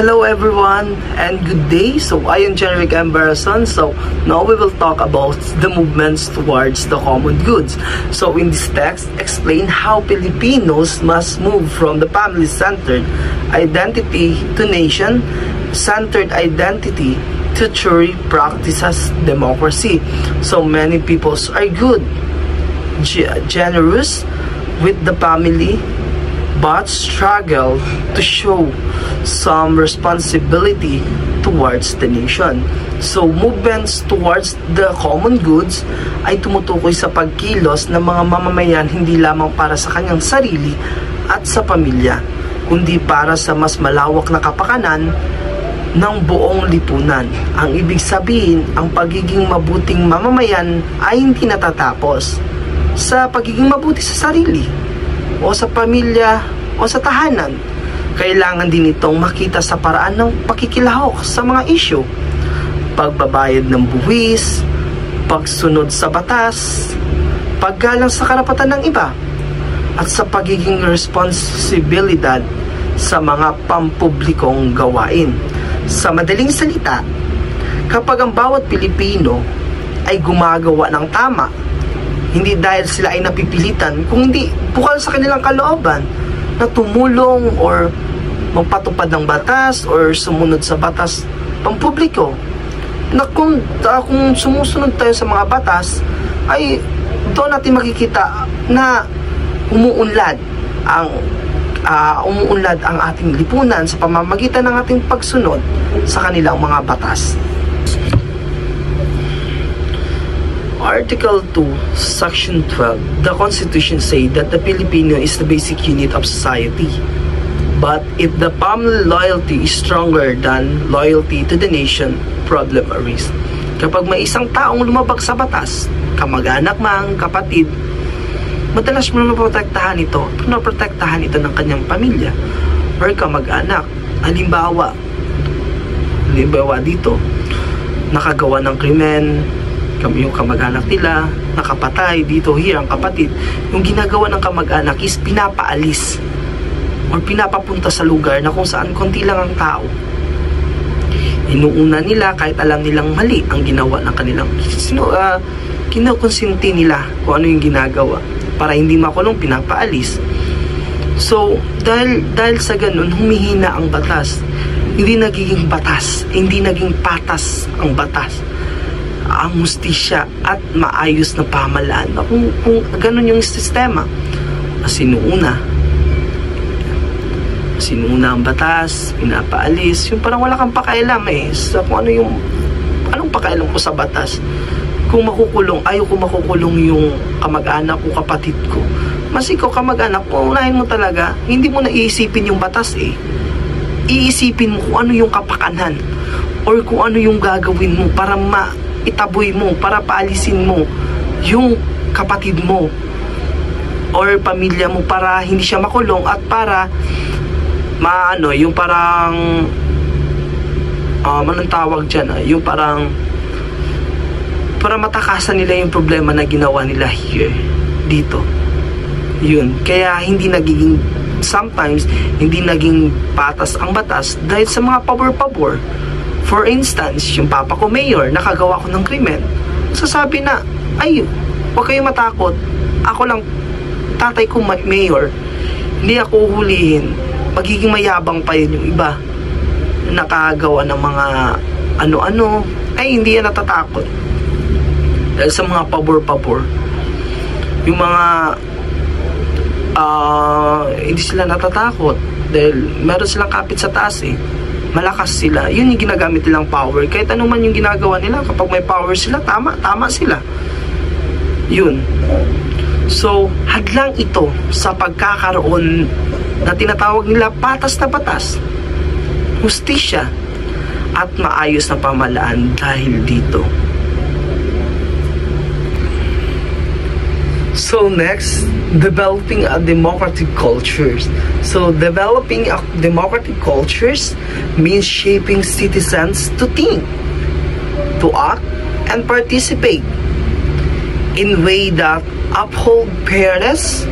Hello everyone and good day. So I am Generic Embarrason. So now we will talk about the movements towards the common goods. So in this text, explain how Filipinos must move from the family-centered identity to nation-centered identity to truly practices democracy. So many peoples are good, generous with the family, but struggle to show some responsibility towards the nation. So, movements towards the common goods ay tumutukoy sa pagkilos ng mga mamamayan hindi lamang para sa kanyang sarili at sa pamilya, kundi para sa mas malawak na kapakanan ng buong lipunan. Ang ibig sabihin, ang pagiging mabuting mamamayan ay hindi natatapos sa pagiging mabuti sa sarili o sa pamilya o sa tahanan. Kailangan din itong makita sa paraan ng pakikilahok sa mga isyu, pagbabayad ng buwis, pagsunod sa batas, paggalang sa karapatan ng iba, at sa pagiging responsibilidad sa mga pampublikong gawain. Sa madaling salita, kapag ang bawat Pilipino ay gumagawa ng tama, hindi dahil sila ay napipilitan, kundi bukal sa kanilang kalooban na tumulong or magpatupad ng batas or sumunod sa batas pampubliko, na kung sumusunod tayo sa mga batas, ay doon natin makikita na umuunlad ang ating lipunan sa pamamagitan ng ating pagsunod sa kanilang mga batas. Article 2, Section 12, the Constitution say that the Filipino is the basic unit of society. But if the family loyalty is stronger than loyalty to the nation, problem arise. Kapag may isang taong lumabag sa batas, kamag-anak man, kapatid, madalas mo naprotektahan ito ng kanyang pamilya or kamag-anak. Halimbawa dito, nakagawa ng krimen, yung kamag-anak nila, nakapatay dito, here ang kapatid. Yung ginagawa ng kamag-anak is pinapaalis or pinapapunta sa lugar na kung saan konti lang ang tao. Inuuna nila kahit alam nilang mali ang ginawa ng kanilang kinukonsinti nila kung ano yung ginagawa para hindi makulong, pinapaalis. So dahil sa ganun, humihina ang batas. Hindi nagiging batas, hindi naging patas ang batas, ang hustisya at maayos na pamahalaan. Kung ganun yung sistema, sinuuna ang batas, pinapaalis, yung parang wala kang pakailam sa kung anong pakailam ko sa batas. Kung makukulong, ayaw ko makukulong yung kamag-anak ko, kapatid ko. Mas ikaw kamag-anak mo, unahin mo talaga, hindi mo na iisipin yung batas iisipin mo kung ano yung kapakanan or kung ano yung gagawin mo para itaboy mo, para paalisin mo yung kapatid mo or pamilya mo para hindi siya makulong at para yung parang anong tawag dyan, yung parang para matakasan nila yung problema na ginawa nila dito. Yun, kaya sometimes hindi naging patas ang batas dahil sa mga pabor-pabor. For instance, yung papa ko mayor, nakagawa ko ng krimen, sasabi na, ay, huwag kayong matakot, ako lang, tatay ko mayor, hindi ako hulihin, magiging mayabang pa yun yung iba, nakagawa ng mga ano-ano, ay hindi yan natatakot. Dahil sa mga pabor-pabor, yung mga hindi sila natatakot dahil meron silang kapit sa taas malakas sila. Yun yung ginagamit nilang power. Kahit ano man yung ginagawa nila, kapag may power sila, tama sila. Yun. So, hadlang ito sa pagkakaroon na tinatawag nila patas na batas, hustisya, at maayos na pamahalaan dahil dito. So next, developing a democratic cultures. So developing a democratic cultures means shaping citizens to think, to act, and participate in way that uphold fairness,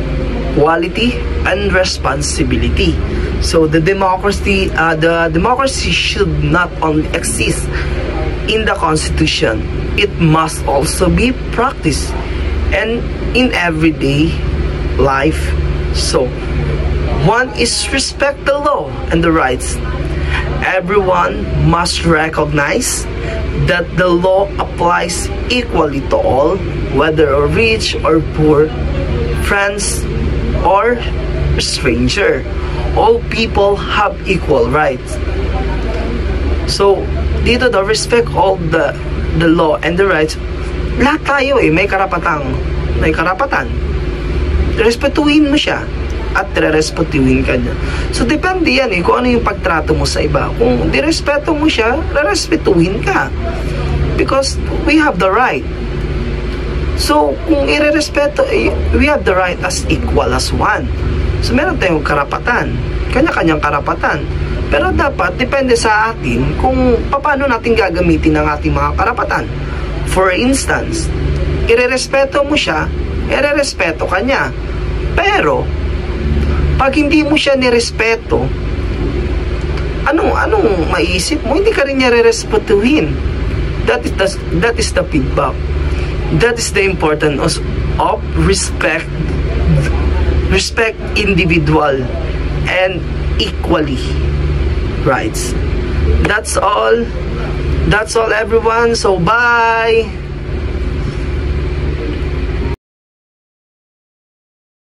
equality, and responsibility. So the democracy should not only exist in the Constitution, it must also be practiced and in everyday life. So one is respect the law and the rights. Everyone must recognize that the law applies equally to all, whether rich or poor, friends or stranger. All people have equal rights. So dito daw, respect all the law and the rights. Lahat tayo may karapatan. Respetuhin mo siya at rerespetuhin ka niya. So depende yan kung ano yung pagtrato mo sa iba. Kung direspeto mo siya, rerespetuhin ka. Because we have the right. So kung irerespeto, we have the right as equal as one. So meron tayong karapatan. Kanya-kanyang karapatan. Pero dapat, depende sa atin kung paano natin gagamitin ang ating mga karapatan. For instance, irerespeto mo siya, irerespeto ka niya. Pero, pag hindi mo siya nirespeto, anong maiisip mo? Hindi ka rin niya rerespetuhin. That is the feedback. That is the importance of respect. Respect individual and equally rights. That's all everyone. So bye.